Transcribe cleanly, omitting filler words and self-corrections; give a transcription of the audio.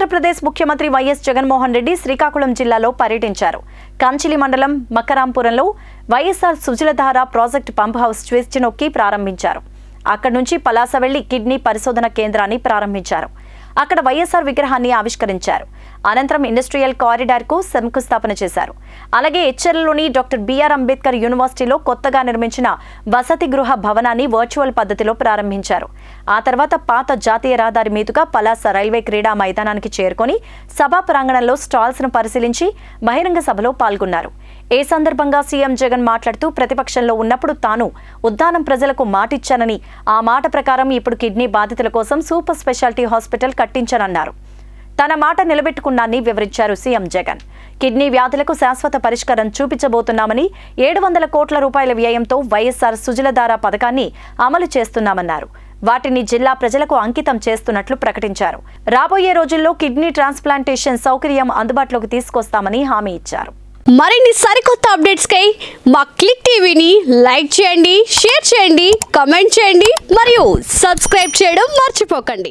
ఆంధ్రప్రదేశ్ ముఖ్యమంత్రి వైఎస్ జగన్మోహన్ రెడ్డి శ్రీకాకుళం జిల్లాలో పర్యటించారు. కంచిలి మండలం మకరాంపురంలో YSR Sujaladhara project pump house switch నొక్కి ప్రారంభించారు. అక్కడి నుంచి పలాస వెళ్లి కిడ్నీ పరిశోధన కేంద్రాన్ని ప్రారంభించారు. అక్కడ వైఎస్ఆర్ విగ్రహాన్ని ఆవిష్కరించారు. అనంతరం ఇండస్ట్రియల్ కారిడార్ కు శంకుస్థాపన చేశారు. అలాగే హెచ్ఎల్లోని డాక్టర్ బిఆర్ అంబేద్కర్ యూనివర్సిటీలో కొత్తగా నిర్మించిన వసతి గృహ భవనాన్ని వర్చువల్ పద్ధతిలో ప్రారంభించారు. ఆ తర్వాత పాత జాతీయ రహదారి మీదుగా పలాస రైల్వే క్రీడా మైదానానికి చేరుకొని సభా ప్రాంగణంలో స్టాల్స్ ను పరిశీలించి బహిరంగ సభలో పాల్గొన్నారు. ఈ సందర్భంగా సీఎం జగన్ మాట్లాడుతూ ప్రతిపక్షంలో ఉన్నప్పుడు తాను ఉద్దానం ప్రజలకు మాటిచ్చానని, ఆ మాట ప్రకారం ఇప్పుడు కిడ్నీ బాధితుల కోసం సూపర్ స్పెషాలిటీ హాస్పిటల్ కట్టించానన్నారు. తన మాట నిలబెట్టుకున్నానని వివరించారు సీఎం జగన్. కిడ్నీ వ్యాధులకు శాశ్వత పరిష్కారం చూపించబోతున్నామని, 700 కోట్ల రూపాయల వ్యయంతో వైఎస్ఆర్ సుజలధార పథకాన్ని అమలు చేస్తున్నామన్నారు. వాటిని జిల్లా ప్రజలకు అంకితం చేస్తున్నట్లు ప్రకటించారు. రాబోయే రోజుల్లో కిడ్నీ ట్రాన్స్ప్లాంటేషన్ సౌకర్యం అందుబాటులోకి తీసుకొస్తామని హామీ ఇచ్చారు. మరిన్ని సరికొత్త అప్డేట్స్ కై మా క్లిక్ టీవీని లైక్ చేయండి, షేర్ చేయండి, కామెంట్ చేయండి మరియు సబ్స్క్రైబ్ చేయడం మర్చిపోకండి.